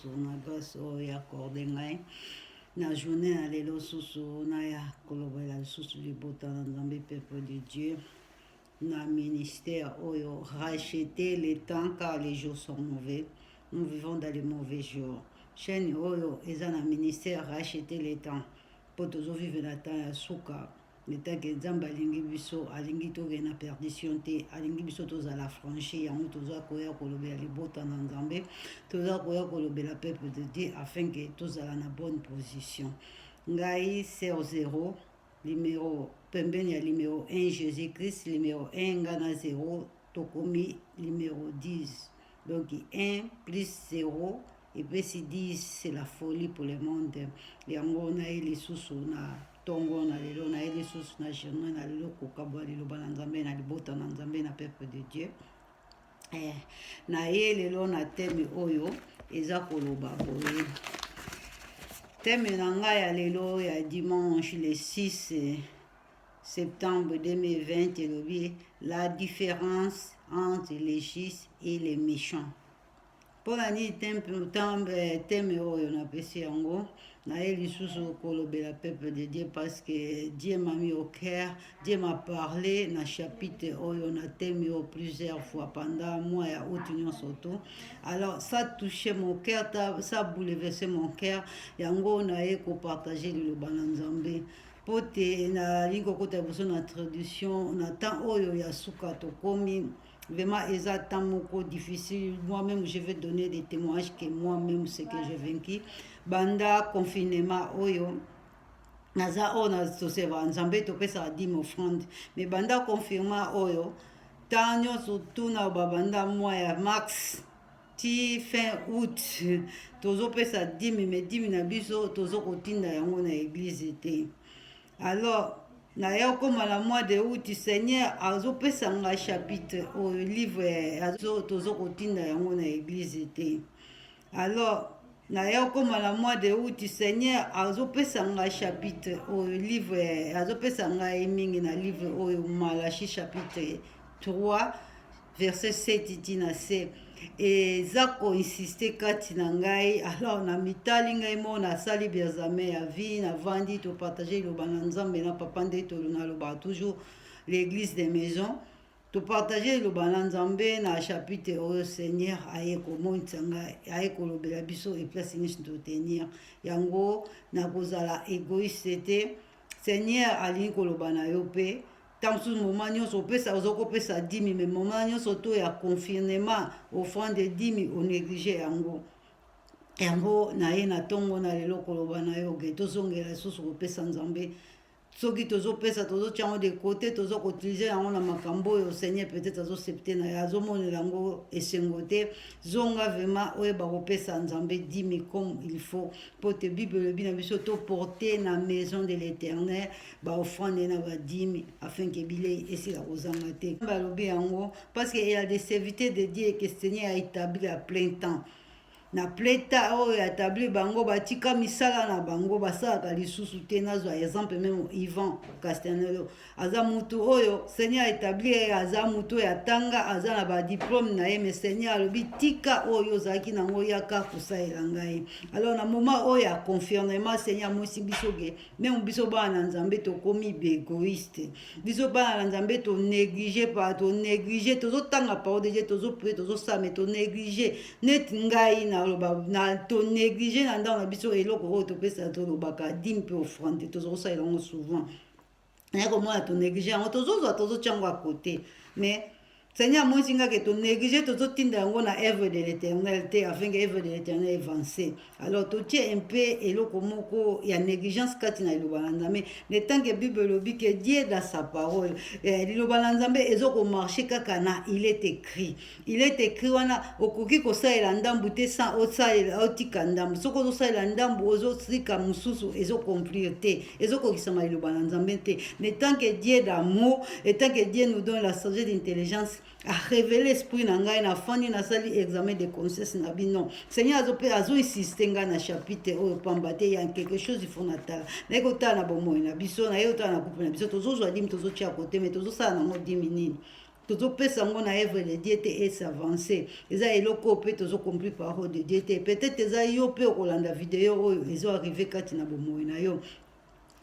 lisusu na grâce oyo accordé ngai na journée na lelo susu na ya kolobela lisusu libota na Nzambe peuple de Dieu na ministère oyo racheter le temps car les jours sont mauvais. Nous vivons dans les mauvais jours. Chaîne oyo eza na ministère racheter le temps po tozovivre na temps ya suka le temps ke Nzambe alingi biso alingi tokende na perdition te alingi biso tozala franchi yango toza koya kolobela libota na Nzambe toza koya kolobela peuple de Dieu afin que tozala na bonne position. Ngai ser 0 numéro pembeni ya numéro 1 Jésus-Christ numéro 1 ngana 0 tokomi numéro 10 donc 1 plus 0 et puis si 10 c'est la folie pour le monde yango na ili susu na tongo na lelo na ili susu na journée na lelo kokabwa liloba na Nzambe na libota na Nzambe na peuple de Dieu na ye lelo na teme oyo eza koloba boye teme na ngai ya lelo ya dimanche le 6 septembre 2020 elobi la différence entre les justes et les méchants. Pour la nuit teme oyo napesi yango na ye lisusu kolobela peuple de Dieu parce que Dieu m'a mis au cœur, Dieu m'a parlé na chapitre oyo na teme oyo plusieurs fois pendant mois ya août nyonso. Alors ça a touché mon cœur, ça a bouleversé mon cœur yango na ye kopartager liloba na Nzambe po te na lingo kota boso na traduction na temps oyo ya suka tokomi. Vraiment, ils attendent beaucoup difficile. Moi-même, je vais donner des témoignages que moi-même, ce que j'ai vaincu. Banda, confinement, oyo. Naza, on a saucé, Nzambe, topé ça 10 offrandes. Mais banda, confinement, oyo. Tanyo, surtout, na banda, moi, max. Ti fin août. Tozo pé ça 10 mais 10 na biso, tozo kotinda yango na église était. Alors, na ya koma la mois de août Seigneur azopesa nga chapitre au livre tozo kotinda yango na église te. Alors na ya koma la mois de août Seigneur azopesa nga chapitre au livre azopesa nga emingi na livre au Malachi chapitre 3 verset 7 tina se eza koinsiste kati na ngai. Alors na mitali ngai mo nasali biazame ya vie na vandi topartage liloba na Nzambe na papa nde tolonaloba toujours l'église des maisons topartage liloba na Nzambe na chapitre oyo Seigneur aye komonisa ngai aye kolobela biso eplace nyonso totenir yango nakozala égoïste te. Seigneur alingi koloba na yo mpe tant moment nyonso opesa ozokopesa 10 mais moment nyonso to ya confinement offrande de 10 on néglige yango na ye na tongo na lelo koloba na yo ke tozongela susu kopesa Nzambe soki tozopesa tozotiango de côté tozokotilize yango na makambo oyo Seigneur peut-être azosepte na ye azomonela yango esengo te zonga vraiment oyeba kopesa Nzambe 10 comme il faut po te Bible elobi na biso toporter na maison de l'Éternel baofrande na ba 10 afin que bilei esila kozanga te balobi yango parce qu'il y a des serviteurs de Dieu que Seigneur a établi à plein temps na pleta oyo atabli bango batika misala na bango basalaka lisusu te. Nazwa exemple même Ivan Castanelo aza mutu oyo Seigneur établi aza mutu ya tanga aza na ba diplôme na ye mais Seigneur alobi tika oyo ozalaki nango yaka kosalela ngai. Alors na moment oyo ya confirmement Seigneur mosi biso ke même biso bana na Nzambe tokomi égoïste biso bana na Nzambe to négliger pas to négliger tozotanga parole de Dieu tozopre tozosame to négliger net ngai na to négliger na ndako na biso eloko oyo topesa tolobaka 10 mpe offrande tozokosalela yango souvent naye komona to négliger yango tozozwa tozotia yango à côté mais Seigneur moi singa que to négliger tozotinda yango na œuvre de l'Éternel te afin que œuvre de l'Éternel avance. Alors to tie un peu eloko moko ya négligence kati na liloba na Nzambe le temps que Bible lobi que Dieu dans sa parole liloba na Nzambe ezoko marcher kaka na il est écrit wana okoki kosalela ndambu te sans osalela otika ndambu soko osalela ndambu ozosika mususu ezocomplir te ezokokisama liloba na Nzambe te. Le temps que Dieu d'amour le temps que Dieu nous donne la sagesse d'intelligence a révélé l'esprit na ngai na fandi na sali examen de conscience na bino Seigneur azo insister nga na chapitre oyo pamba te ya quelque chose il faut natala na ekota na bomoi na biso na yota na couple na biso tozozwa dim tozotia côté mais tozosala nango 10 minutes tozopesa yango na œuvre de Dieu te esavancer eza eloko mpe tozocompris parole de Dieu te peut-être eza yo mpe okolanda video oyo ezoarrive kati na bomoi na yo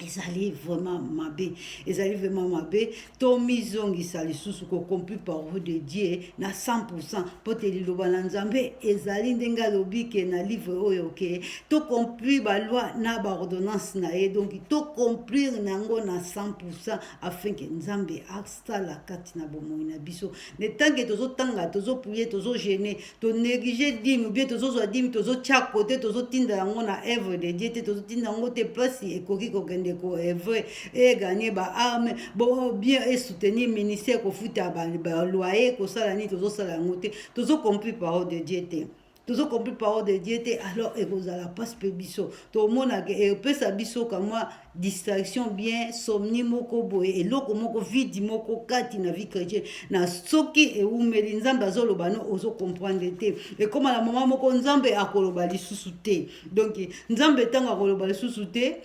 ezali vraiment mabe ezali vraiment mabe tomizongisa lisusu kocompris parole de Dieu na 100% mpo te liloba na nzambe ezali ndenge alobi ke na livre oyo ke tocompris baloi na baordonnance na ye donc tocomprir nango na 100% afin ke nzambe asala kati na bomoi na biso ne tanke tozotanga tozoprie tozogene tonéglige dime bien tozozwa dime tozotia kote tozotinda yango na œuvre de Dieu te tozotinda yango te place ekoki kokende vrai et gagner ba arme bon bien et soutenir ministère ko futa ba loyer ko sala ni tozo sala ngote tozo compris parole de Dieu te tozo compris parole de Dieu te alors et vous la passe pe biso to mona ke e pesa biso kamwa distraction bien somni moko boye et loko moko vidi moko kati na vie chrétienne na soki e umeli nzambe azoloba no ozo comprendre te et comme la maman moko nzambe akoloba lisusu te donc nzambe tanga koloba lisusu te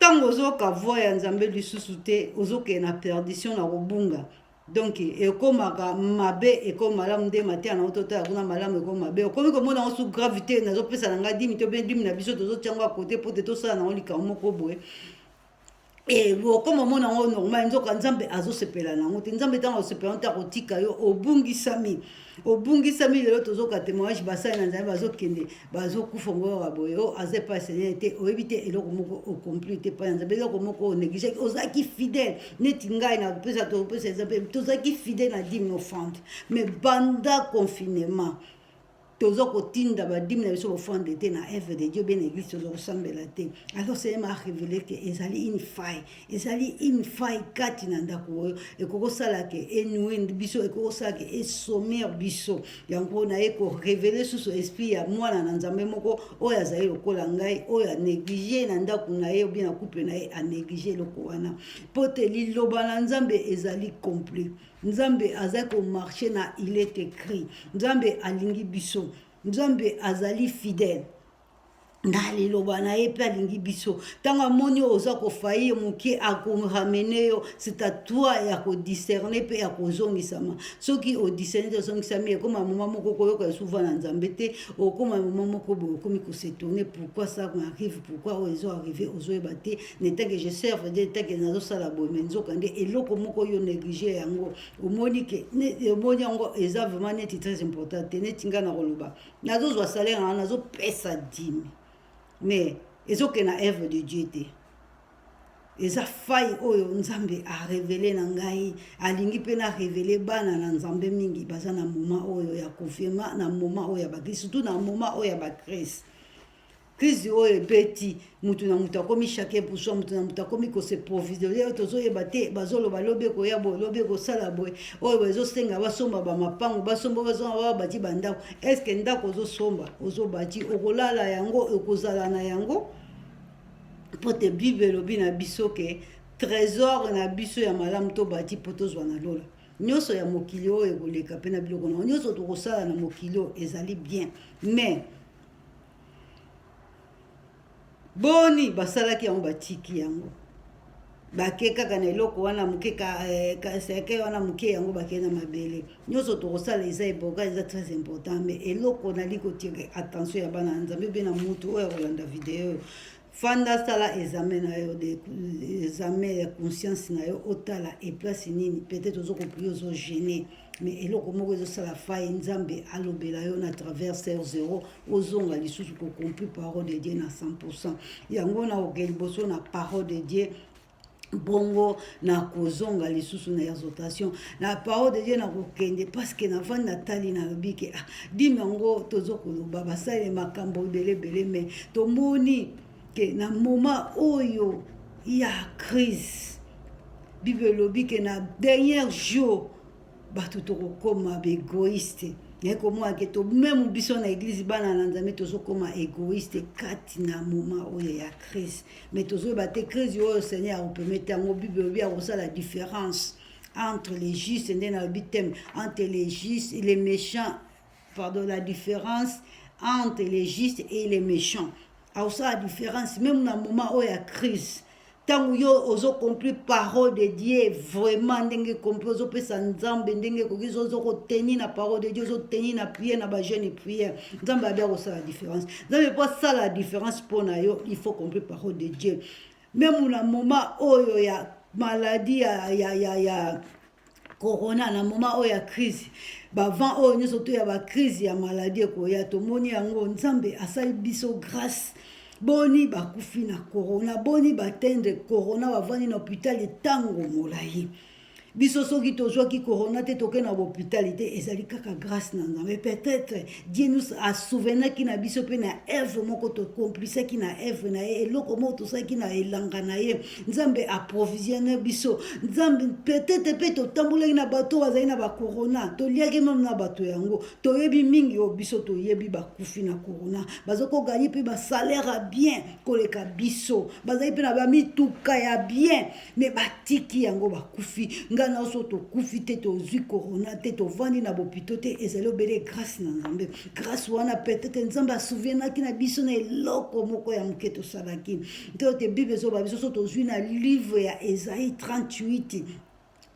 tango ozoka voix ya nzambe lisusu te ozokende na perdition na kobunga donc ekomaka mabe ekoma malamu nde mateya na ototala kuna malamu ekoma mabe okomi komona yango su gravité nazopesa na ngai dimi to bien dimi na biso tozotiango akote mpo te tosala nango likambo moko boye okoma omona yango normal nzoka nzambe azosepela nango te nzambe ntango azosepela nte akotika yo obungisami lelo tozoka témoignage basali na nzambe bazokende bazokufa ngo oyo boye o aza epai seigneur te oyebi te eloko moko ocompli te epai na nzambe eloko moko onéglige ozalaki fidèle neti ngai na topesa nzambe tozalaki fidèle na dime offrande mais banda confinement tozo kotinda badimi na biso bofande te na œuvre de Dieu bien église tozo kosambela te alors Seigneur m'a révélé que ezali une faille kati na ndako oyo ekokosala ke enouer biso ekokosala ke esommer biso yango na ye ko révéler susu esprit ya mwana na nzambe moko oyo azali lokola ngai oyo anéglige na ndako na ye bien na couple na ye anéglige eloko wana mpo te liloba na nzambe ezali complet nzambe azali komarche na il est écrit nzambe alingi biso nzambe azali fidèle na liloba na ye mpe alingi biso ntango amoni oyo oza kofaillir moke akoramene yo c'est à toi ya kodiscerne mpe ya kozongisama soki odiscerne te ozongisami ekoma moma moko koyoka esuva na nzambe te okoma moma moko boye okomi kosetone pourquoi ça m'arrive pourquoi oyo ezoarrive ozoyeba te netanke je serve de netanke nazosala boye me nzoka nde eloko moko yo néglige yango omoni yango eza vraiment neti très important te neti nga na koloba nazozwa salaire na nazopesa dime mais ezokende na œuvre de Dieu te eza faille oyo nzambe arévele na ngai alingi mpe na révele bana na nzambe mingi baza na moment oyo ya confirma na moment oyo ya bakristo surtout na moment oyo ya bakristo crise oyo ebeti mutu na mutu akomi chacun pour soi mutu na mutu akomi kose provisoire oyo tozoyeba te bazoloba lobi ekoya boye lobi ekosala boye oyo bazosenga basomba bamapango basomba bazonga babati bandako estce ndako ozosomba ozobati okolala yango okozala na yango mpo te bible elobi na biso ke trésor na biso ya malamu tobati mpo tozwa na lola nyonso ya mokili oyo ekoleka mpe na biloko nango nyonso tokosala na mokili oyo ezali bien mais boni basalaki yango batiki yango bake kaka na eloko wana moke seke wana moke yango bakei na mabele nyonso tokosala eza eboka eza très important mais eloko nali kotire attention ya bana na nzambe mpe na mutu oyo akolanda video oyo fanda sala examen na yo examen ya conscience na yo otala eplace nini peut-être ozokoprie ozogene mais eloko moko ezosala faille nzambe alobela yo na travers ser 0 ozonga lisusu kocompris parole de Dieu na 100% yango na oke liboso na parole de Dieu bongo na kozonga lisusu na exhortation na parole de Dieu na kokende parce que na vanda tali na lobi ke dime yango tozokoloba basale makambo belebele mais tomoni ke na moment oyo ya crise bible lobi ke na dernier jour bato tokokoma baégoïste nayekomona ke to meme biso na église bana na nzambe tozokoma égoïste kati na moment oyo ya crise mais tozoyeba te crise oyo seigneur akopermete yango bible lobi akosala différence entre les justes nde na lobi teme entre les justes et les méchants pardon la différence entre les justes et les méchants akosala différence même na moment oyo ya crise tant yo ozo compris parole de Dieu vraiment ndenge compris ozo pesa nzambe ndenge koki ozo ko tenir na parole de Dieu ozo tenir na prière na ba jeune prière nzambe abia ko sala la différence nzambe pas ça la différence pour na yo il faut comprendre parole de Dieu même na moment oyo ya maladie ya corona na moment oyo ya crise bavant oyo nyonso to ya ba crise ya maladie koya tomoni yango nzambe asali biso grâce boni bakufi na corona boni batendre corona bavandi na hôpital ntango molai biso soki tozwaki corona te toke na hôpital te ezali kaka grâce na nzambe peut-être Dieu nous a souvenaki na biso pe na œuvre moko to complisaki na œuvre na ye eloko moko tosalaki na elanga na ye nzambe approvisionne biso nzambe peut-être pe totambolaki na bato bazali na bacorona toliaki meme na bato yango toyebi mingi oyo biso toyebi bakufi na corona bazokoganye mpe basalaire ya bien koleka biso bazali mpe na bamituka ya bien me batiki yango bakufi ngana oso tokufi te tozwi corona te tovandi na bopito te ezali obele grâce na nzambe grâce wana peut-être nzambe asouvienaki na biso na eloko moko ya moke tosalaki te oyo te bible ezoba biso so tozwi na livre ya Esaïe 38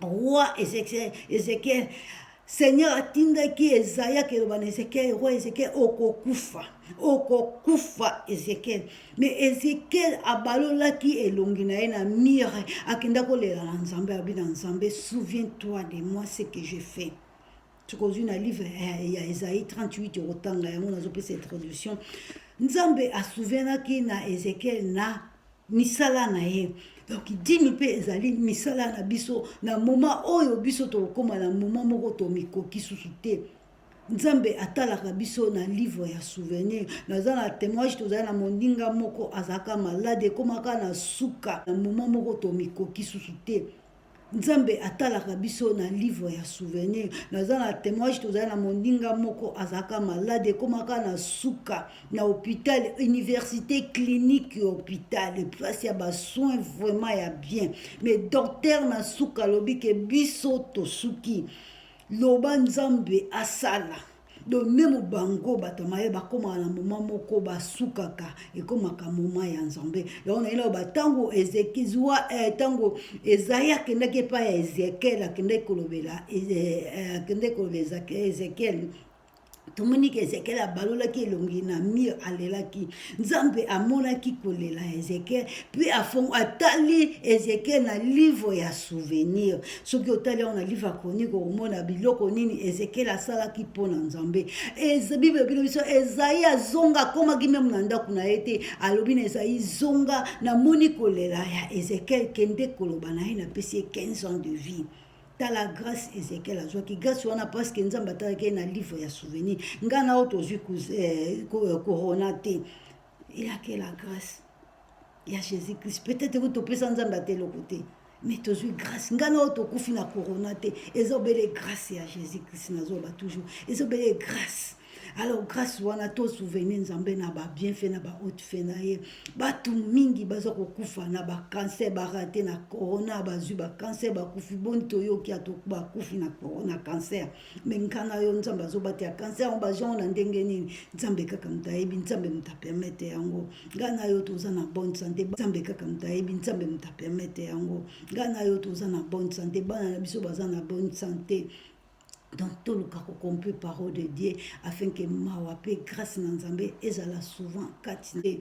roi Ézéchiel Seigneur atindaki Esaïa keloba na Ézéchiel roi Ézéchiel okokufa Ézéchiel mais Ézéchiel abalolaki elongi na ye na mire akenda kolela na nzambe abi na nzambe souviens-toi de moi ce que j'ai fait tokozwi na livre ya Esaïe 38 okotanga yango nazopesa introduction nzambe asouvienaki na Ézéchiel na misala na ye donc dimi mpe ezali misala na biso na moment oyo biso tokokoma na moment moko tomikoki susu te nzambe atalaka biso na livre ya souvenir naza na témoignage tozali na mondinga moko azalaka malade ekomaka na suka na moment moko tomikoki susu te nzambe atalaka biso na livre ya souvenir naza na témoignage tozali na mondinga moko azalaka malade ekomaka na suka na hôpital université clinique hôpital place ya basoin vraiment ya bien mais docteur na suka alobi ke biso tosuki loba nzambe asala donc même bango batamaye bakoma na moment moko basukaka ekomaka moment ya nzambe donc na ina batango ezekizwa tango Esaïa kendaki pa ya Ezekiel akendaki kolobela Ezekiel tomoni ke Ezekiel abalolaki elongi na mire alelaki nzambe amonaki kolela Ezekiel puis atali Ezekiel na livre ya souvenir soki otali yango na livre ya chronique okomona biloko nini Ezekiel asalaki mpo na nzambe bible bino biso Esaïe azonga akomaki meme na ndako na ye te alobi na Esaïe zonga namoni kolela ya Ezekiel kende koloba na ye napesi ye 15 ans de vie ta la grâce Ézéchiel azwaki grâce wana parce que nzambe atalaki na livre ya souvenir ngana oyo tozwi corona te il a que la grâce ya Jésus-Christ peut-être que topesa nzambe ateloko te mais tozwi grâce ngana oyo tokufi na corona te ezobele grâce ya Jésus-Christ nazoba toujours ezobele grâce alors grâce wana to souvenir nzambe na ba bienfait na ba haute fait na ye batu mingi bazo kokufa na ba cancer barate na corona bazwi ba cancer bakufi bonto yo ki ato bakufi na corona cancer mais ngana yo nzambe azobati ya cancer on bajon na ndenge nini nzambe kaka mutayebi nzambe muta permettre yango ngana yo toza na bonne santé nzambe kaka mutayebi nzambe muta permettre yango ngana yo toza na bonne santé bana na biso baza na bonne santé. Donc tout le cas compris parole de Dieu afin que mawape grâce na nzambe ezala souvent katine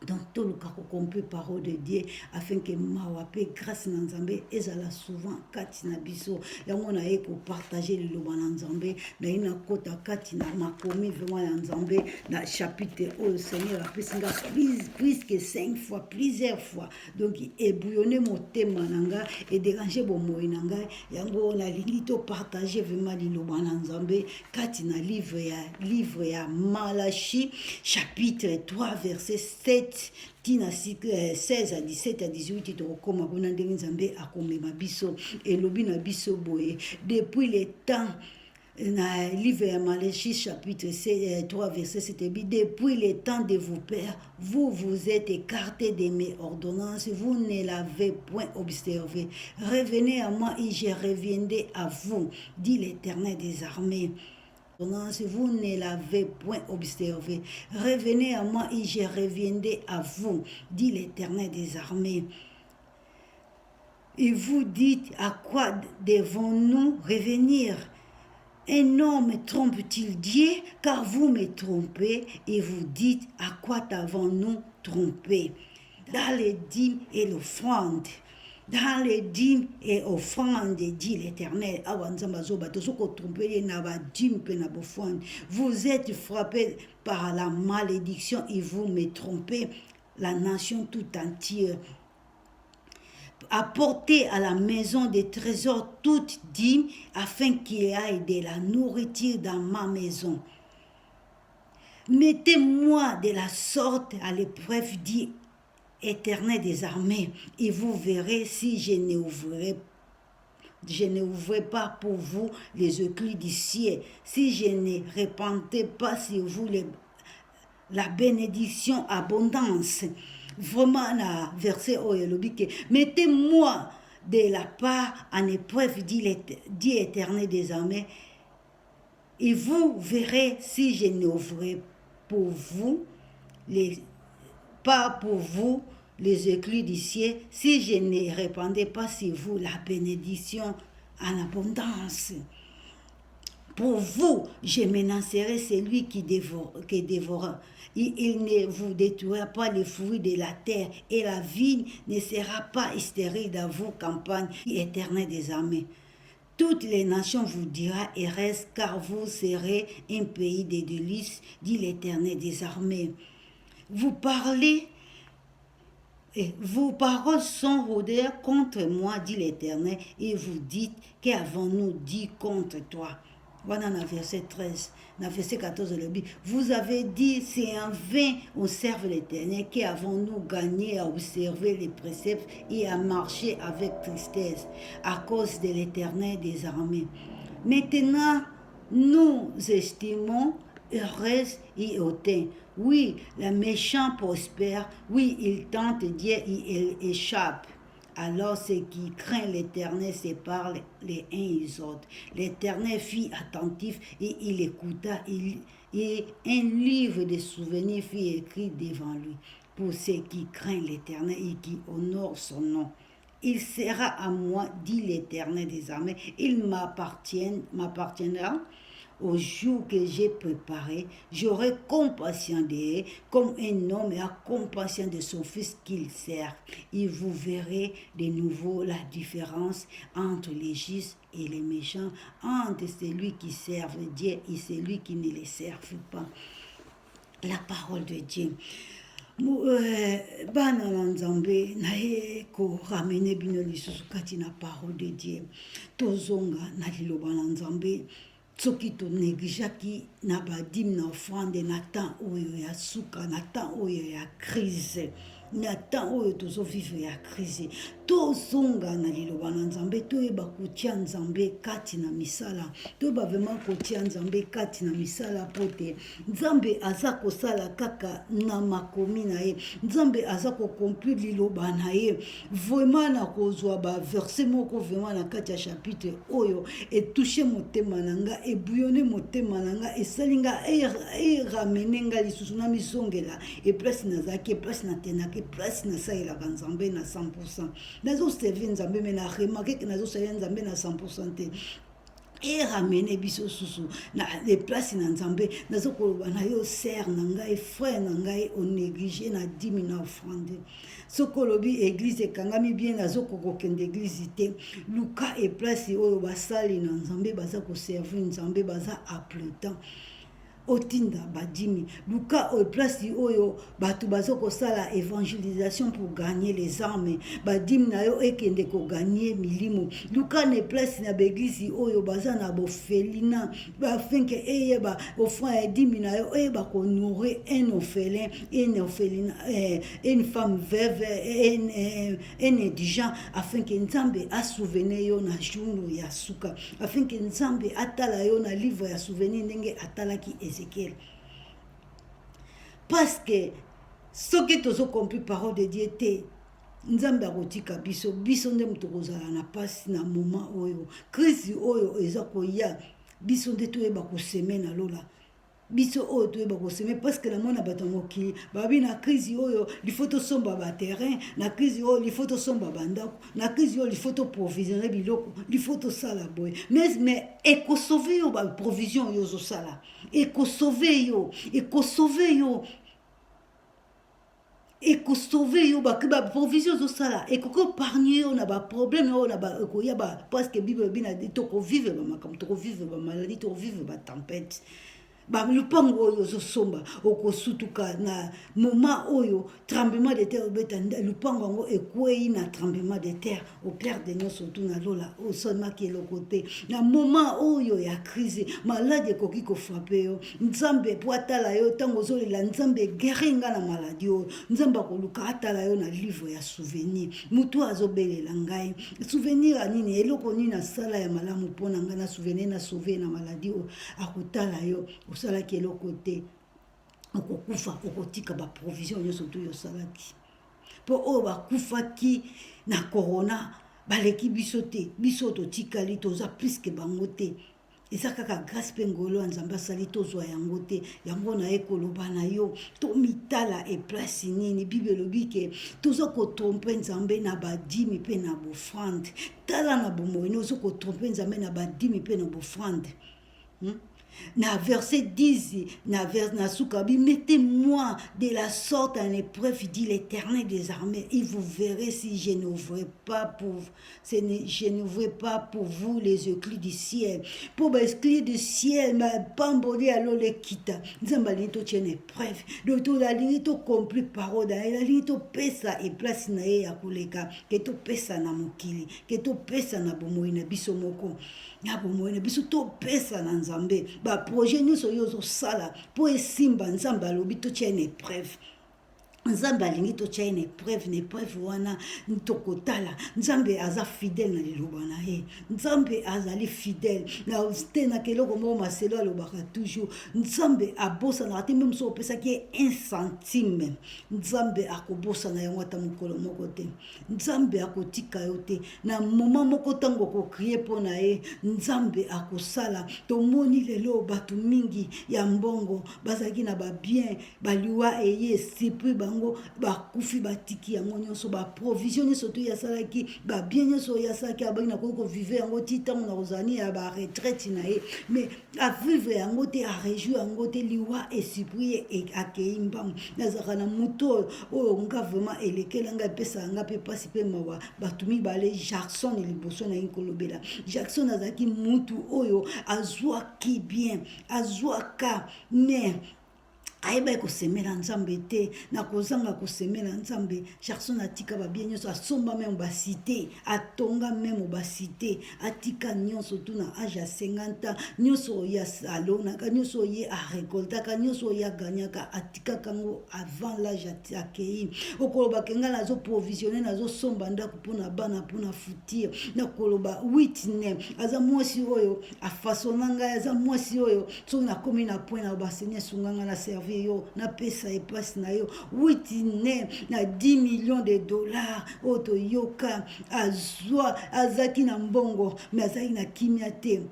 donc tout le cas compris parole de Dieu afin que mawape grâce na nzambe ezala souvent katina biso yango na eko partager le loba na nzambe na ina kota katina makomi vraiment na nzambe na chapitre au Seigneur a pesinga plus que 5 fois plusieurs fois donc ebouillonner mon thème nanga et déranger bon moi nanga yango na lingi to partager vraiment le loba na nzambe katina livre ya Malachie chapitre 3 verset 7 tina 16 à 17 à 18 tokoma kuna ndenge nzambe akomema biso elobi na biso boye depuis le temps na livre ya Malachie chapitre 3 verset 7 depuis le temps de vos pères vous vous êtes écartés de mes ordonnances vous ne l'avez point observé revenez à moi et je reviendrai à vous dit l'Éternel des armées. Vous ne l'avez point observé. Revenez à moi et je reviendrai à vous, dit l'Éternel des armées. Et vous dites, à quoi devons-nous revenir? Un homme trompe-t-il Dieu? Car vous me trompez et vous dites, à quoi t'avons-nous trompé? Dans les dîmes et l'offrande. Dans les dîmes et offrandes, dit l'Éternel. Vous êtes frappés par la malédiction et vous me trompez, la nation tout entière. Apportez à la maison des trésors toute dîme afin qu'il y ait de la nourriture dans ma maison. Mettez-moi de la sorte à l'épreuve, dit Éternel des armées, et vous verrez si je n'ouvrirai pas pour vous les écluses du ciel, si je ne répandrai pas sur vous la bénédiction abondance. Vraiment, la verset mettez-moi de la part en épreuve, dit Éternel des armées, et vous verrez si je n'ouvrirai pour vous pas pour vous les écluses du ciel, si je ne répandais pas sur vous la bénédiction en abondance. Pour vous, je menacerai celui qui dévore. Il ne vous détruira pas les fruits de la terre, et la vigne ne sera pas stérile dans vos campagnes, Éternel des armées. Toutes les nations vous diront héresse, car vous serez un pays de délices, dit l'Éternel des armées. Vous parlez, et vos paroles sont rodées contre moi, dit l'Éternel, et vous dites, qu'avons-nous dit contre toi? Voilà dans verset 13, dans verset 14, vous avez dit, c'est en vain on serve l'Éternel, qu'avons-nous gagné à observer les préceptes et à marcher avec tristesse, à cause de l'Éternel des armées. Maintenant, nous estimons heureuse et hautain. Oui, le méchant prospère, oui, il tente Dieu et il échappe. Alors ceux qui craignent l'Éternel se parlent les uns et les autres. L'Éternel fut attentif et il écouta, et un livre de souvenirs fut écrit devant lui. Pour ceux qui craignent l'Éternel et qui honorent son nom. Il sera à moi, dit l'Éternel des armées, il m'appartiendra. Au jour que j'ai préparé, j'aurai compassion d'eux, comme un homme a compassion de son fils qu'il sert. Et vous verrez de nouveau la différence entre les justes et les méchants, entre celui qui serve Dieu et celui qui ne le serve pas. La parole de Dieu. Bana na nzambe na ye ko ramene bino lisusu kati na parole de Dieu. Tozonga na liloba na nzambe. Soki to neglijaki na badime na offrande na temps oyo ya suka, na temps oyo ya crise, na temps oyo tozovivre ya crise, tozonga na liloba na nzambe, toyeba kotia nzambe kati na misala, toyeba vraiment kotia nzambe kati na misala pote nzambe aza kosala kaka na makomi na ye, nzambe aza kokompli liloba na ye, vraiment na kozwa ba verset moko vraiment na kati ya chapitre oyo etouche motema na nga, ebouillonne motema na nga, esali nga eramene nga lisusu na misongela eplace nazalaki, eplace natenaki, place nasalelaka nzambe na 100%. Nazoservi nzambe me na remarke ke nazoservi nzambe na 100% te. Et ramener biso susu na les places na nzambe nazokoloba na yo sœur na ngai, frère na ngai, on négligé na 10 000 offrande. Sokolobi église ekangami bien nazokokokende église te, luka e place oyo basali na nzambe baza ko servir nzambe baza apletant otinda badimi luka o place oyo batu bazoko sala évangélisation pour gagner les âmes badimi na yo ekende ko gagner milimo luka ne place na l'église oyo baza na bofelina ba finke eyeba offrande dimi na yo eyeba ko nourrir un orphelin, une orpheline, une femme veuve, un indigent, afin que nzambe a souvenir yo na jour ya suka, afin que nzambe atala yo na livre ya souvenir ndenge atalaki Ézéchiel. Parce que ce qui tozo compris parole de Dieu te nzambe akotika biso nde mutu kozala na pasi na moment oyo crise oyo eza koya biso nde toyeba koseme na lola biso oyo toyeba koseme parce que namona bato ya mokili babi na crise oyo lifo tosomba baterrain, na crise oyo lifo tosomba bandako, na crise oyo lifo toprovisionne biloko, lifo tosala boye. Mais ekosauve yo baprovision oyo ozosala, ekosauve yo, ekosauve yo, ekosauve yo baprovision ozosala, ekoki épargne yo na baproblème oyo na ekoya parce que bible ebi na tokovivre bamakambo, tokovivre bamaladi, tokovivre batempete. Lupango oyo ozosomba okosutuka na moment oyo tremblement de terre obeta lupango yango ekwei na tremblement de terre operde nyonso tu na lola osomaki eloko te na moment oyo ya crise maladi ekoki kofrape yo. Nzambe po atala yo ntango ozolela, nzambe egere nga na maladi oyo, nzambe akoluka atala yo na livre ya souvenir. Mutu azobelela ngai souvenir anini, eloko nini asala ya malamu mpona ngai na souvenir na sauve na maladi oyo, akotala yo osalaki eloko te, okokufa, okotika baprovision nyonso tu yosalaki. Po oyo bakufaki na corona baleki biso te, biso totikali toza plus que bango te. Eza kaka grâce mpe ngolo ya Nzambe asali tozwa yango te. Yango na ye koloba na yo tomitala eplasi nini. Bible elobi ke toza kotrompe Nzambe na badimi mpe na bofrande. Tala na bomoi ozo kotrompe Nzambe na badimi mpe na bofrande. Na verset 10, na Soukabi, mettez-moi de la sorte en épreuve, dit l'Éternel des armées, et vous verrez si je n'ouvre pas pour vous les éclus du ciel. Pour les éclus du ciel, ma pamboli alors les quitta. Nzamba lito tient épreuve. L'auto la lito compris parole, la lito pesa et place na ya kuleka, que to pesa na mokili, que to pesa na bomoyi na biso moko. Na bomoyi biso to pesa na Nzambe ba projet nyonso yo ozosala po esimba Nzambe alobi totia une épreuve. Nzambe alingi totia une épreuve, na épreuve wana tokotala Nzambe aza fidèle na liloba na ye, Nzambe azali fidèle na te na keloko moko maselo alobaka toujours. Nzambe abosana te même so opesaki 1 centime, Nzambe akobosana yango ata mokolo moko te. Nzambe akotika yo te na moment moko ntango okokrie mpo na ye, Nzambe akosala. Tomoni lelo bato mingi ya mbongo bazalaki na babien baliwa eye sipri bango bakufi batiki yango nyonso baprovision nyonso to yasalaki babien nyonso yasalaki abangi na kovivre yango ti ntango na kozani ya baretraite na ye, mais avivre yango te, aréjouir yango te, liwa esipri akei mbangu. Nazalaka na moto oyo nga vraiment elekela nga epesaka nga mpe mpasi mpe mawa bato mibale. Jackson liboso na ye kolobela, Jackson azalaki mutu oyo azwaki bien, azwaka mais ayeba kosemela Nzambe te, na kozanga kosemela Nzambe. Jackson atika babie nyonso, asomba meme basite, atonga meme basite, atika nyonso tu na age ya 50 ans, nyonso ya salonaka, nyonso ye arekoltaka, nyonso ya ganyaka, atika kango avant l'âge akei. Okoloba kenga nazo provisionner, nazo somba ndako mpona bana mpona futir, na koloba 8 aza mwasi oyo afasona ngai, aza mwasi oyo so nakomi na point na basenya sunganga na servir yo na pesa eplasi na yo 8 na 10 millions de dollars oto yoka azaki na mbongo mais azaki na kimia te.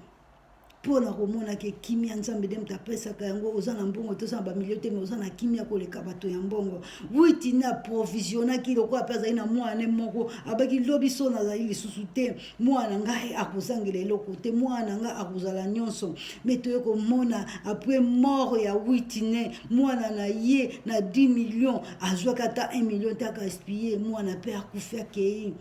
Pona komona ke kimia Nzambe dem tapesaka yango oza na mbongo toza ba millions te mais oza na kimia koleka bato ya mbongo. 8 na provisionnaki lokola pe azali na mwana moko abaki lobi so nazali lisusu te, mwana ngai akozangela eloko te, mwana ngai akozala nyonso. Mais toye komona après mort ya 8 mwana na ye na 10 millions azwaka ata 1 million te akaspiller, mwana pe akufi akei.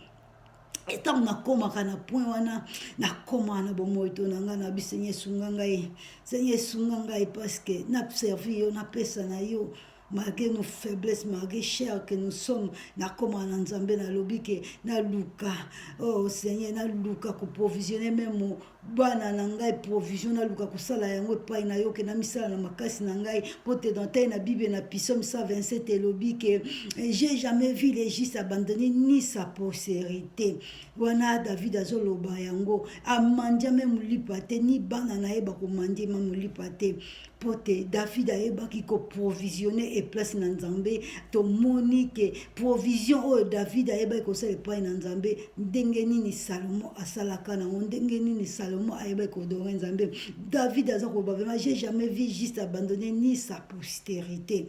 Etango nakomaka na point wana nakoma na bomoi to nanga na bisenye sunga ngai, senye sunga ngai parce que na servi yo na pesa na yo malgré nos faiblesses, malgré cher que nous sommes, nakoma na Nzambe na lobi ke na luka, oh Seigneur na luka ko provisionner même bana na ngai, provision na luka kosala yango epai na yo ke na misala na makasi na ngai. Pote dans na Bible na Psaume 127 elobi ke j'ai jamais vu les justes abandonner ni sa postérité. Wana David azoloba yango amandja même lipa te, ni bana na ye bakomandie même lipa te. pote David ayebaki ko provisionner et place na Nzambe to moni ke provision o David ayebaki ko sala epai na Nzambe ndenge nini Salomo asalaka na ndenge nini Salomo ayebaki ko donner Nzambe. David aza ko ba vraiment j'ai jamais vu juste abandonner ni sa postérité.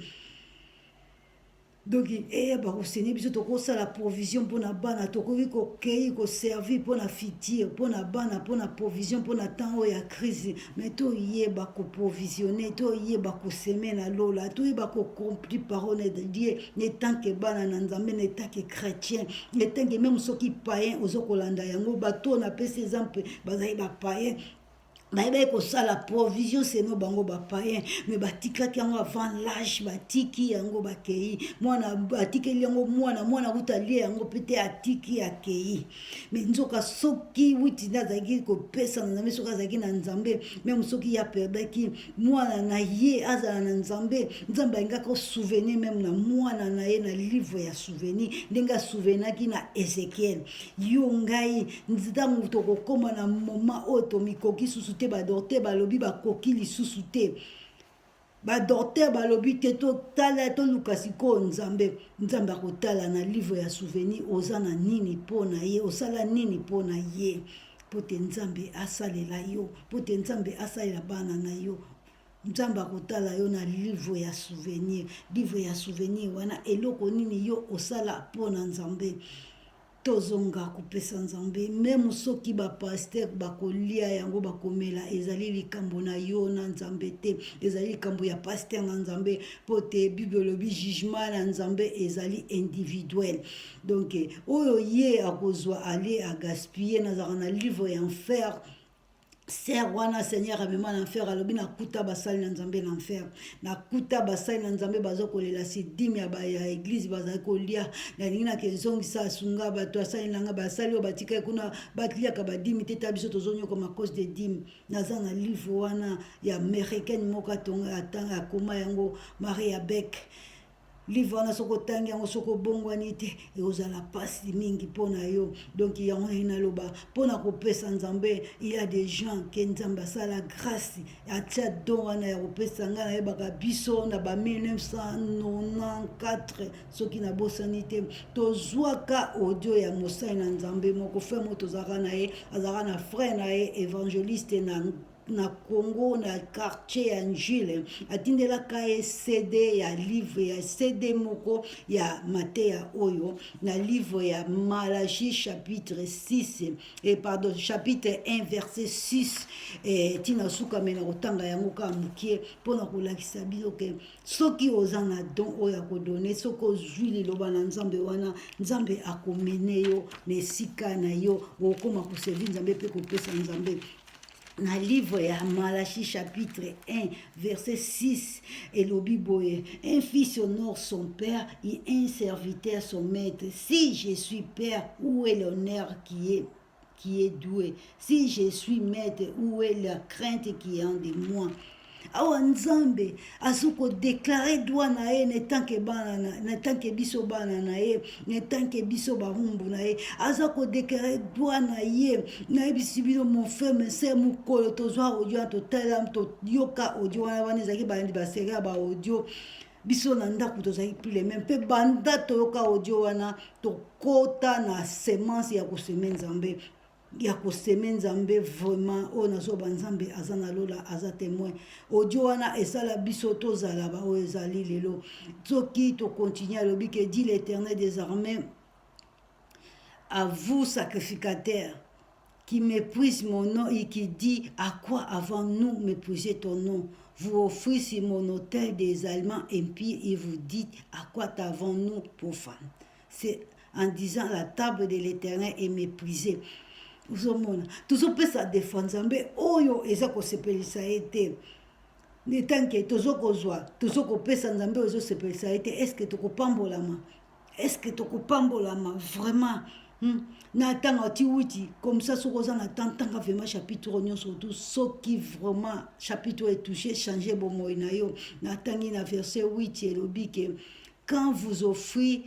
Donc, Seigneur, biso toko la provision pour na bana, toko ko kei ko servir pour na futur, pour na bana, pour na provision pour na temps ya crise. Mais to yeba ko provisionner, to yeba ko semer na lola, to yeba ko accomplir parole de Dieu, ne tant que bana na Nzambe, ne tant que chrétien, ne tant que même ceux qui païens aux okolanda yango bato na pese exemple bazai ba païen. Baïba ko la provision c'est no bango ba païen mais batika ki yango avant l'âge batiki yango bakei mwana batiki yango mwana utalie yango pete atiki akei mais nzoka soki wuti na zaki ko pesa na Nzambe soka zaki na Nzambe même soki ya perdaki mwana na ye azala na Nzambe nga ko souvenir même na mwana na ye na livre ya souvenir ndenga souvenaki na Ezekiel yo ngai nzitango toko koma na moment oto mikoki susu te badorte balobi bakoki lisusu te badorte balobi te to tala to lukasiko Nzambe akotala na livre ya souvenir oza na nini pona ye osala nini pona ye pote Nzambe asalela yo pote Nzambe asalela bana na yo Nzambe akotala yo na livre ya souvenir wana eloko nini yo osala pona Nzambe tozonga kopesa Nzambe même soki ba pasteur bakolia yango bakomela ezali likambo na yo na Nzambe te ezali likambo ya pasteur na Nzambe pote bibliologie jugement na Nzambe ezali individuel donc oyo ye akozwa aller à gaspiller na livre ya enfer Ser wana Seigneur amema na enfer alobi na kuta basali na Nzambe na enfer na kuta basali na Nzambe bazokolela sidimi ya église bazali kolia na ningina kezongisa asunga bato asali nanga basali o batika kuna batliaka badimi te tabiso tozonyo comme à cause de dîmes naza na livre wana ya américaine moko atonga atanga akoma yango Maria Beck livre wana soko tangi yango soko bongwani te ekozala pasi mingi pona yo donc yango inaloba pona kopesa Nzambe il y a des gens que Nzambe asala grâce atia don wana ya kopesa nga na yebaka biso na ba 1994 soki na bosani te tozwaka audio ya mosali na Nzambe moko frère mo tozaka na ye azaka na frère na ye évangéliste na Congo na quartier ya Njile atindela ka CD ya livre ya CD moko ya Mateya oyo na livre ya Malachi chapitre 6 chapitre 1 verset 6 tina suka mena kotanga yango ka mukie pona kolakisa biso ke soki ozana don oyo kodone soki ozwi liloba na Nzambe wana Nzambe akomene yo nesika na yo okoma koservir Nzambe pe kopesa Nzambe na livre ya Malachi chapitre 1 verset 6 elobi boye un fils honore son père et un serviteur son maître. Si je suis père, où est l'honneur qui est doué? Si je suis maître, où est la crainte qui est en de moi? Awa Nzambe asuko déclarer droit na ye ne tant que bana na tant que biso bana na ye ne tant que biso bahumbu na ye azako déclarer droit na ye na bisibino mon frère mais c'est mukolo tozwa audio to telam to yoka audio wana zaki bandi basega ba audio biso na ndako tozaki plus les mêmes pe banda toyoka audio wana to kota na semence ya koseme Nzambe ya koseme Nzambe vraiment o nazoba Nzambe aza na lola aza témoin audio wana esala biso tozala ba o ezali lelo soki to continuer alobi que dit l'Éternel des armées à vous sacrificateurs qui méprisent mon nom et qui dit à quoi avons-nous méprisé ton nom? Vous offrez sur mon autel des Allemands impies et vous dites à quoi t'avons-nous profane? C'est en disant la table de l'Éternel est méprisée. Uzomona tuzopesa défense Nzambe oyo eza kosepelisa ete ne tanke tozokozwa tozokopesa Nzambe ozo sepelisa ete est-ce que tokopambolama vraiment na tanga ti wuti comme ça sokoza na tanga vraiment chapitre onyo surtout soki vraiment chapitre est touché changer bomoy na yo na tangi na verset 8 elobi que quand vous offrez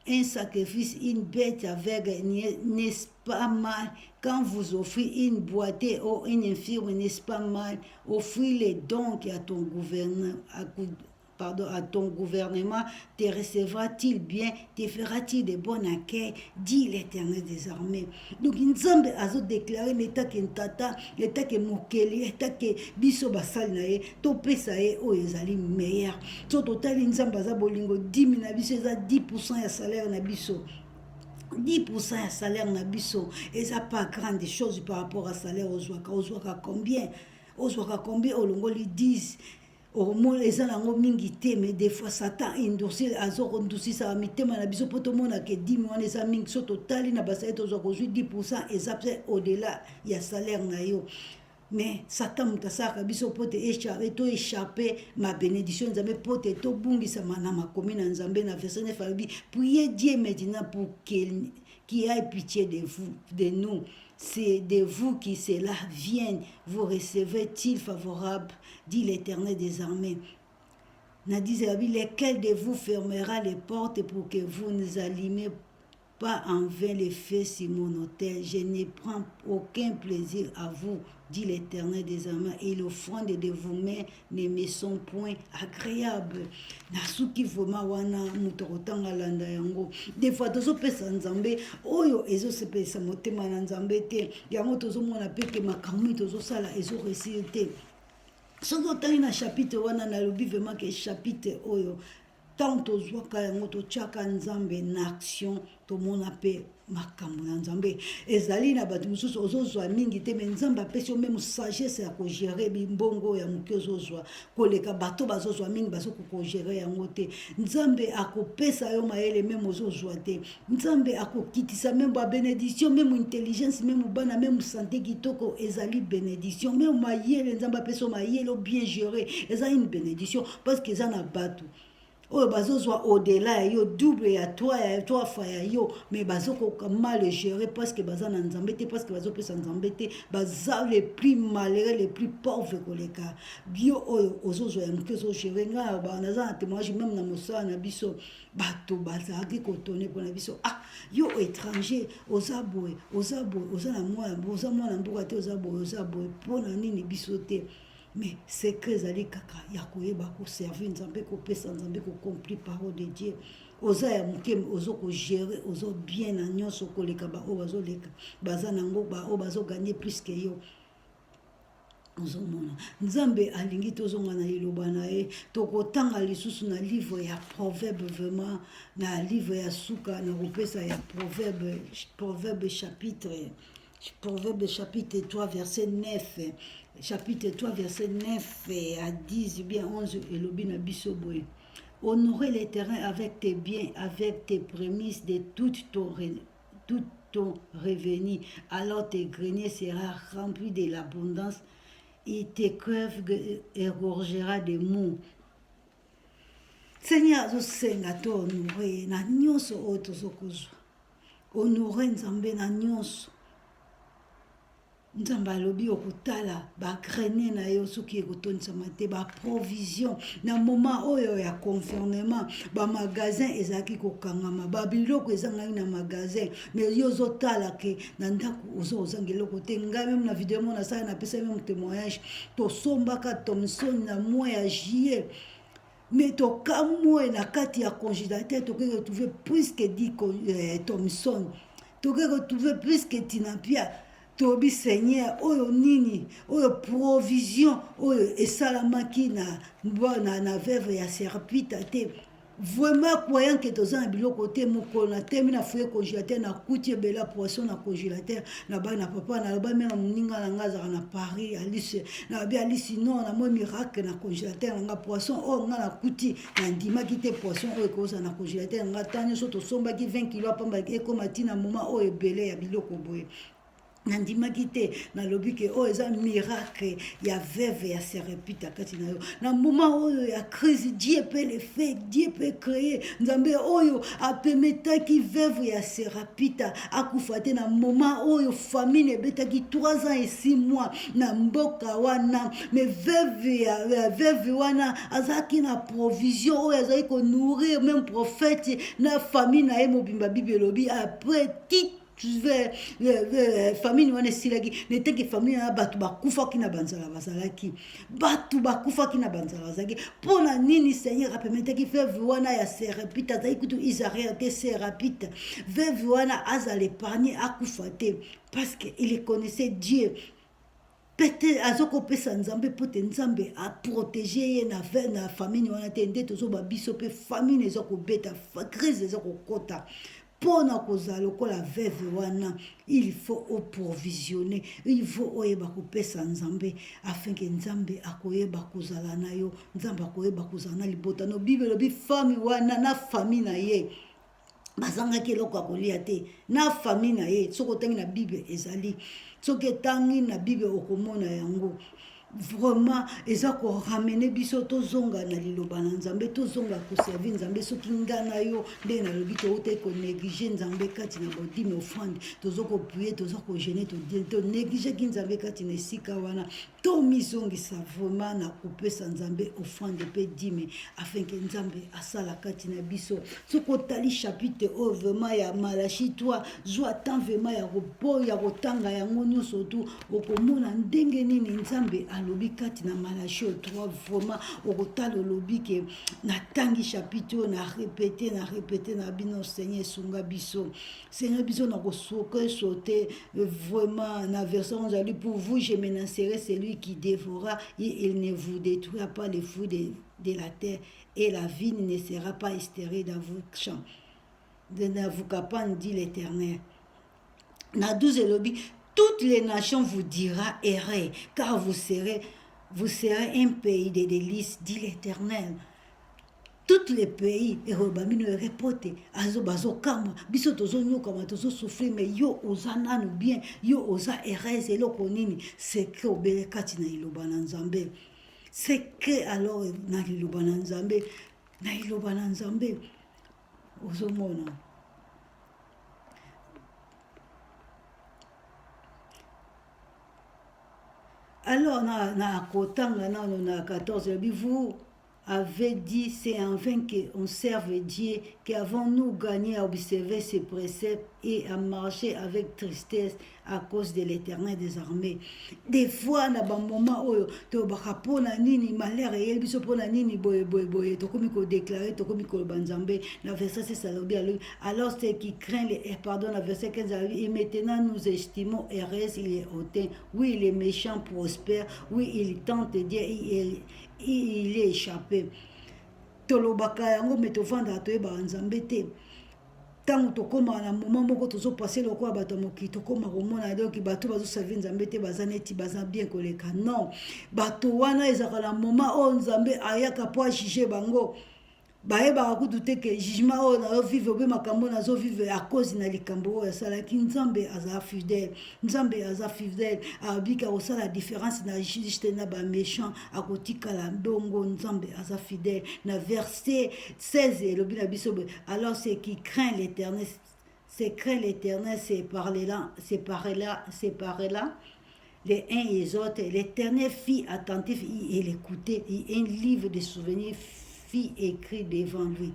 un sacrifice, une bête aveugle, n'est-ce pas mal? Quand vous offrez une boîtier ou une infirme, n'est-ce pas mal? Offris-les donc à ton à ton gouvernement, te recevra-t-il bien, te fera-t-il de bon accueil, dit l'Éternel des armées. Donc, Nzambe a déclaré l'état que Ntata, l'état que Mokeli, l'état que Biso Basal nae, topesa ye o ezali meilleur. So total Nzambe aza bolingo 10 000 na biso, eza 10% ya salaire na biso. 10% ya salaire na biso, eza pas grande chose par rapport à salaire ozwaka combien? Ozwaka combien olongoli 10? omona eza nango mingi te, mais des fois satan endurci azokondusisa mitema na biso mpo tomona ke 10 wana eza mingi. So totali na basalaire tozwa kozwi 10%, eza mpe au-delà ya salaire na yo. Mais satan moto asalaka biso mpo te toéchappe ma bénédiction nzambe, mpo te tobungisama na makomi na nzambe. Na verset 9 alobi priez Dieu maintenant pour qu'il ait pitié de vous, de nous. C'est de vous qui cela vienne. Vous recevez-il favorable, dit l'Éternel des armées. Lequel de vous fermera les portes pour que vous ne allumez pas en vain les feux sur mon autel? Je ne prends aucun plaisir à vous, dit l'Éternel des armées, et l'offrande de vos mains ne me sont point agréables. Nasuki voma wana mutokotanga landa yango. Des fois tozopesa nzambe oyo ezosepelisa motema na nzambe te, yango tozomona pe ke makambo tozosala ezoresili te. Soki otangi na chapitre wana nalobi vraiment ke chapitre oyo tant tozwaka yango totiaka nzambe na action, tomona pe makambo na nzambe ezali na bato mosusu ozozwa mingi te, me nzambe apesi yo meme sagesse ya kogere bimbongo ya moke ozozwa koleka bato bazozwa mingi bazokokogere yango te. Nzambe akopesa yo mayele meme ozozwa te. Nzambe akokitisa meme babénédiction, meme intelligence, meme bana, meme santé kitoko ezali bénédiction, meme mayele nzambe apesi yo mayele bien géré eza une bénédiction, parce que eza na bato oyo bazozwa au-delà yo double ya toi fa ya yo, mais bazokoka mal gérer parce que baza na nzambe te, parce que bazopesa nzambe te, baza les plus malheureux, les plus pauvres koleka bio oyo ozozwa ya moke ozogere. Nga naza na témoignage même na mosala na biso, bato bazalaki kotone mpona biso, yo étranger oza boye oza na mwana mboka te, oza boye mpona nini biso te? Mais c'est que ezali kaka ya koyeba koservir nzambe, kopesa nzambe, kocomplir parole de Dieu. Oza ya moke ozokogere, ozo bien na nyonso koleka baoyo bazoleka baza nango, baoyo bazoganye plus ke yo. ozomona nzambe alingi tozonga na liloba na ye, tokotanga lisusu na livre ya proverbe, vraiment na livre ya suka na kopesa ya proverbe chapitre 3 verset 9, chapitre 3 verset 9 à 10 ou bien 11, elobi na biso boye: honorer l'Éternel avec tes biens, avec tes prémices de tout ton revenu, alors tes greniers seront remplis de l'abondance et tes cuves égorgera de mou. Seigneur azosenga to honore na nyonso oyo tozokozwa, honore nzambe na nyonso. Nzambe alobi okotala bagrenier na yo soki ekotonisama te, baprovision na moment oyo ya confinement, bamagasin ezalaki kokangama, babiloko ezangaki na magasin, mais yo ozotala ke na ndako ozanga eloko te. Ngai meme na video mo nasala napesa meme témoignage, tosombaka Thomson na mois ya juillet, mais tokamwe na kati ya congélateur tokoki retrouver plus que 10 Thomson, tokoki retrouver plus que tinapia. Tobi Seigneur oyo nini, oyo provision oyo esalamaki na veuve ya Serpita te. Vraiment croyant que toza na biloko te, mokolo na temi na fouye congélateur na kuti ebela poisson na congélateur na ba na papa na ba mena moninga na ngaza na Paris Alice na bi Alice non na mo miracle na congélateur na poisson o nga na kuti na ndima kite poisson oyo koza na congélateur nga tanyo so to somba ki 20 kg pamba ekoma tina moment o ebele ya biloko boye. nandimaki te nalobi ke oyo eza miracle ya veuve ya Sérapita kati na yo na moment oyo ya crise. Dieu peut le faire, Dieu peut créer. Nzambe oyo apemetaki veuve ya Sérapita akufa te na moment oyo famine ebetaki 3 ans et 6 mois na mboka wana, mais veuve wana azalaki na provision oyo azalaki ko nourrir même prophète na famille na ye. Mobimba Bible elobi après famille wana esilaki neteke famille na bato bakufaki na banzala bazalaki, bato bakufaki na banzala bazalaki. Mpona nini Seigneur apemetaki veuve wana ya Sérapita azalaki kutu Isaïe te Sérapita veuve wana azala épargné akufa te parce que il connaissait Dieu. Peut-être azokopesa nzambe po te nzambe a protéger ye na famille wana te nde tozoba biso pe famille ezokobeta crise ezokokota. Pona kozala lokola veuve wana, il faut provisionner, il faut oyeba kopesa nzambe afin que nzambe akoyeba kozala na yo, nzambe akoyeba kozala na libota no. Bible lobi fami wana na famille na ye bazangaki eloko akolia te na famille na ye. Soki otangi na Bible ezali, soki etangi na Bible okomona yango. Vraiment eza ko ramener biso tozonga na liloba na nzambe, tozonga ko servir nzambe. Soki ngana yo nde na lobi to te ko négliger nzambe kati na bodime offrande, tozoko prier, tozoko gêner, to négliger ki nzambe kati na esika wana, to mizongisa vraiment na kopesa nzambe offrande pe dime afin que nzambe asala kati na biso. Soko tali chapitre o vraiment ya Malachi 3 zwa temps vraiment ya repos ya kotanga yango nyonso tu okomona ndenge nini nzambe alobi kati na Malachi 3 vraiment okotala olobi ke na tangi chapitre na répéter na bino. Seigneur sunga biso, Seigneur biso na kosoka sauter vraiment na version aujourd'hui pour vous je menacerai celui qui dévorera et il ne vous détruira pas les fruits de la terre et la vigne ne sera pas stérile dans vos champs. De vous capable dit l'Éternel. Na 12 elobi toutes les nations vous dira errez car vous serez un pays de délices dit l'Éternel. Tous les pays erobamino repote azo bazokama biso tozonyoka tozo souffrir mais yo ozana no bien yo oza ereze eloko nini c'est que obele kati na iloba na nzambe. C'est que alors na iloba na nzambe ozomona alors na kotanga na 14 vous avait dit c'est en vain qu'on serve Dieu, qu'avons-nous gagné à observer ses préceptes et à marcher avec tristesse à cause de l'Éternel des armées. Des fois, na ba moment oyo to bakapona nini malheur et biso pona nini boye to komi ko déclarer to komi ko banzambe na verset 6 alors c'est qui craint pardon la verset 15 et maintenant nous estimons RS il est hautain, oui les méchants prospèrent, oui il tente de dire il est échappé. Tolobaka yango metovanda toyeba nzambe te. Tango tokoma na moment moko tozo passer lokwa bato moki tokoma komona donc bato bazo servir nzambe te bazaneti baza bien koleka. Non, bato wana ezaka na moment o nzambe ayaka po juger bango. Baeba kutu te ke jugement o na vivre be makambo na zo vivre à cause na likambo ya sala ki nzambe aza fidèle abika o sala différence na juste na ba méchant akotika la ndongo nzambe aza fidèle na verset 16 le bina biso alors c'est qui craint l'Éternel c'est parler là les uns et les autres. L'Éternel fit attentif et l'écoutait et un livre de souvenirs fit écrit devant lui.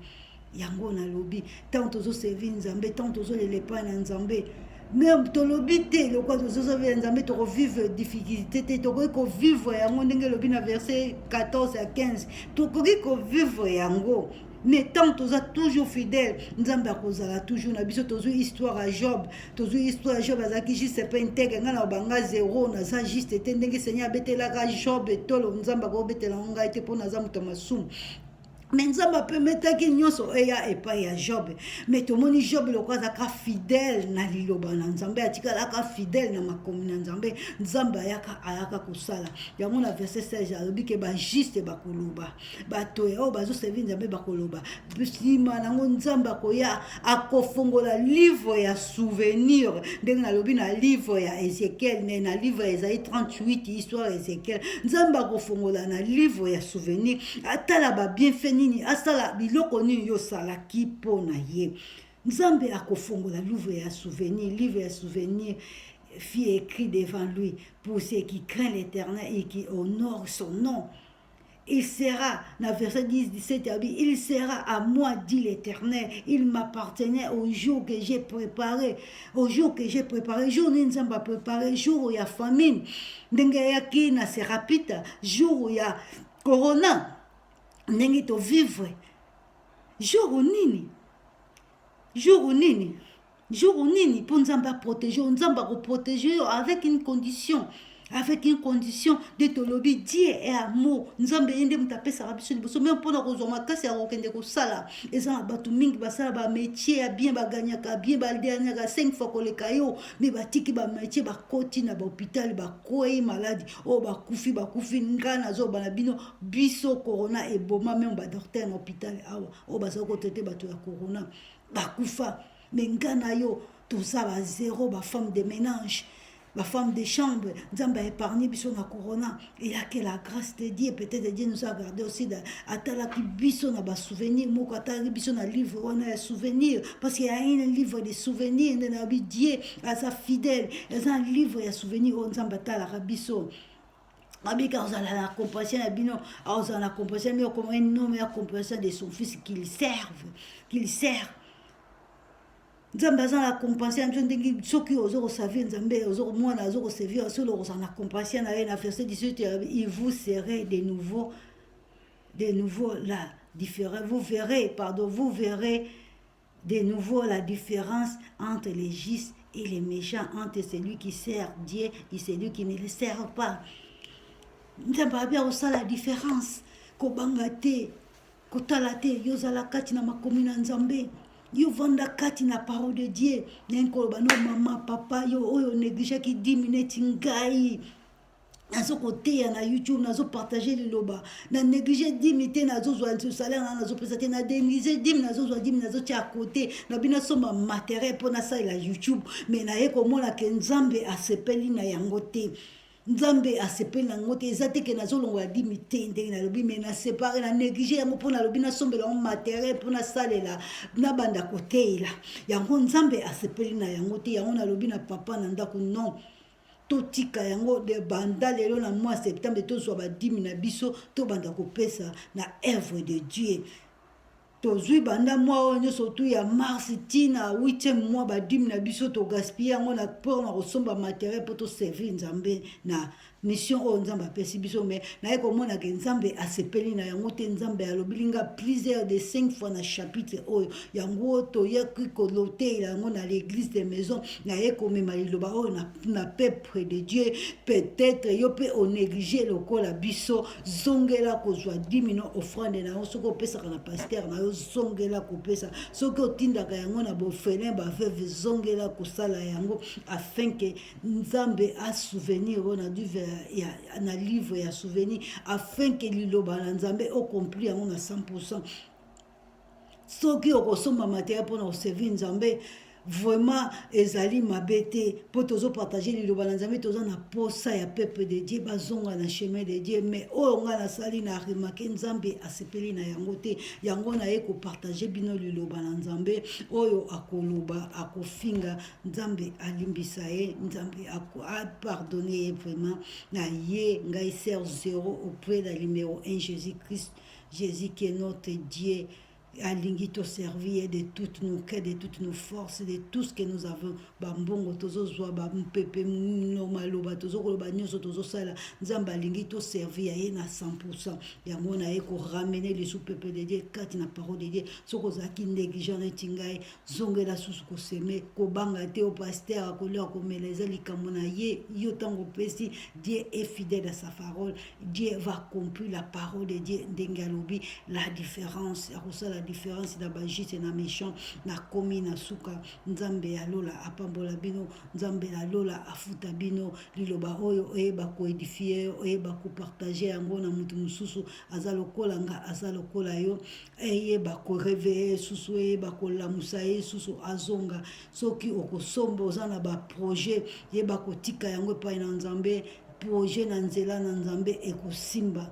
Yango na lobi tant tozo servir nzambe tant tozo le lepa na nzambe même to lobi te le quoi tozo servir nzambe to vivre difficulté te to ko vivre yango ndenge lobi na verset 14 à 15 to ko vivre yango. Mais tant toza toujours fidèle, nzambe akozala toujours na biso tozo histoire à Job azaki juste pas intègre ngana banga zéro na za juste tendenge Seigneur betela ka Job tolo nzambe ko betela nga ete pona za muto masum. mais nzambe apemetaki nyonso eya epai ya job mais tomoni job loko azalaka fidèle na liloba na nzambe atikalaka fidèle na makomi na nzambe nzambe ayaka kosala yango na verset 16 alobi ke bajuste bakoloba bato oyo bazoservi nzambe bakoloba nsima nango nzambe akoya akofongola livre ya souvenir ndenge nalobi na livre ya Ézéchiel na livre ya Esaïe 38 histoire ya Ézéchiel nzambe akofongola na livre ya souvenir atala babienfait nini asala biloko nini yosalaki mpo na ye nzambe akofongola livre ya souvenir fut écrit devant lui pour ceux qui craignent l'Éternel et qui honorent son nom. Il sera, dans verset 10-17, il sera à moi, dit l'Éternel. Il m'appartenait au jour que j'ai préparé. Au jour que j'ai préparé. Jour où nous avons préparé. Jour où il y a famine. Ndenge yaki na serapita. Jour où il y a corona. Ndenge to vivre. Jour où nini. Jour où nini. Jour où nini. Pour nous avons protéger. Nous avons protéger avec une condition. Avec une condition de tolobi Dieu est amour nzambe yende mutape sara biso liboso même pona kozoma kasi ya kokende kosala eza batu mingi basala ba métier ya bien baganyaka bien baldianyaka 5 fois koleka yo mais batiki ba métier bakoti na ba hôpital bakwei maladi o bakufi ngana zo bana bino biso corona eboma même ba docteur na hôpital awa o baza ko traiter batu ya corona bakufa mais ngana yo tout ça ba zéro ba femme de ménage ma femme de chambre, Nzamba épargné biso na corona. Il y a que la grâce de Dieu. Peut-être Dieu nous a gardé aussi. Atala ki biso na ba souvenir. Moko atala biso na livre on a souvenir. Parce qu'il y a un livre de souvenirs. Dieu à sa fidèle. Il y a un livre de souvenirs. Nzamba atala biso. Abika on a la compassion à bino. On a la compassion mais comment un homme a compassion de son fils qu'il serve. Nzambe aza na compassion ndenge soki ozo servir nzambe ozo mwana ozo servir solo ozo na compassion na na verset 18 il vous serez de nouveau la différence vous verrez de nouveau la différence entre les justes et les méchants entre celui qui sert Dieu et celui qui ne le sert pas nzambe abia osala la différence ko bangate ko talate yozala kati na makomi na nzambe yo vanda kati na parole de Dieu nenko bano mama papa yo oyo négligé qui 10 minutes ngai nazo côté na YouTube nazo partager le loba na négligé 10 minutes nazo zo salaire nazo présenter na déniser 10 nazo zo 10 nazo tia à côté na bina soma matériel pour na ça la YouTube mais na yeko mona ke nzambe asepeli na yango te nzambe asepeli na ngote ezate ke nazolongo ya dimite ndenge na lobi mais na séparer na négliger yango pona lobi na sombela on matériel pona salela na banda côté là yango nzambe asepeli na yango te yango na lobi na papa na ndako non totika yango de banda lelo na mois septembre tozwa ba 10 na biso to banda kopesa na œuvre de Dieu tozui banda mois onyo surtout ya mars tina 8e mois ba 10 na biso to gaspiller yango na pour na kosomba matériel pour to servir nzambe na mission o nzambe apesi biso mais na ekomona ke nzambe asepeli na yango te nzambe alobilinga plusieurs de 5 fois na chapitre oyo yango to yaki kolote yango na l'église de maison na ekomema liloba oyo na peuple de Dieu peut-être yo pe o négliger lokola biso zongela kozwa 10 millions offrande na yo soko pesa na pasteur na yo zongela kopesa soki otindaka yango na bofelin baveve zongela kosala yango afin que nzambe a souvenir on a dû na livre ya souvenir afin que liloba na nzambe accompli yango na 100%. Soki okosomba matériel pour na servir nzambe vraiment ezali mabete pour tozo partager liloba na nzambe tozo na posa ya peuple de Dieu bazonga na chemin de Dieu mais oyo nga na sali na remarquer nzambe asepeli na yango te yango na ye ko partager bino liloba na nzambe oyo akoloba akofinga nzambe alimbisa ye nzambe a pardonner vraiment na ye ngai ser 0 auprès de numéro 1 Jésus-Christ Jésus qui est notre Dieu alingi to servir de toutes nos cœurs, de toutes nos forces, de tout ce que nous avons. Bambongo tozozwa bampepe maloba tozokoloba nyonso tozosala nzambe alingi to servir ye na 100%. Yango na ye ko ramener les sous-peuple de Dieu kati na parole de Dieu. Soko zaki négligent neti ngai zongela susu ko semer ko banga te au pasteur ko leur ko meleza likambo na ye yo tango pesi. Dieu est fidèle à sa parole. Dieu va accomplir la parole de Dieu ndengalobi la différence la différence na bajiste na méchant na komi na suka nzambe alola apambola bino nzambe alola afuta bino liloba oyo oyeba ko édifier oyeba ko partager yango na mutu mususu aza lokola nga aza lokola yo eyeba ko réveiller susu eyeba ko lamusa ye susu azonga soki okosomba oza na ba projet yeba ko tika yango epai na nzambe projet na nzela na nzambe ekosimba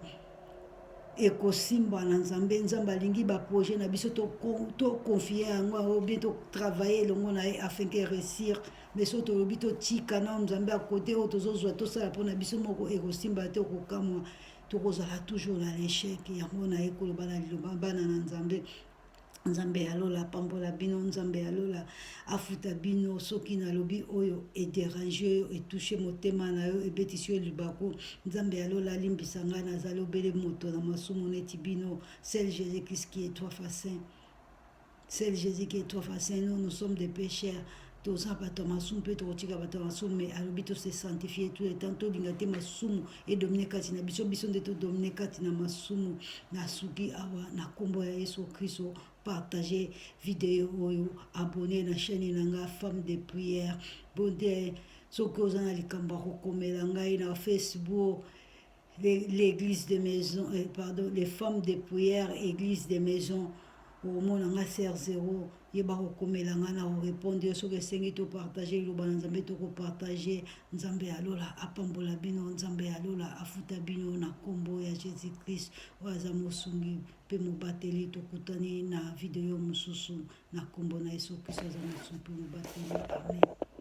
na nzambe nzambe alingi baprojet na biso to confier yango bien to travailler longo na ye afin que réussir mais so tolobi totika na nzambe akote oyo tozozwa tosala mpona biso moko ekosimba te okokamwa tokozala toujours na l'échec yango na ye koloba na liloba bana na nzambe nzambe alola pambola bino nzambe alola afuta bino soki nalobi oyo edérange oyo etouche motema na yo ebetisi yo libaku nzambe alola alimbisa ngai nazali obele moto na masumu neti bino seul Jésus Christ qui est toi facin seul Jésus qui est toi facin nous sommes des pécheurs toza bato masumu mpe tokotika bato masumu mais alobi to se sanctifier tout le temps tolinga te masumu edomine kati na biso nde todomine kati na masumu na suki awa na nkombo ya Yesu Kristo partager vidéo oyo abonner na chaîne na nga femme de prière bonde soki oza na likambo akokomela ngai na Facebook l'église de maison pardon les femmes de prière église de maison omona nga ser 0 yeba kokomela nga na korépondre soki esengi topartage liloba na nzambe tokopartage nzambe alola apambola bino nzambe alola afuta bino na nkombo ya Jésus Christ oyo aza mosungi mpe mobateli tokutani na video mosusu na nkombo na Yesu Kristo aza mosungi mpe mobateli amen.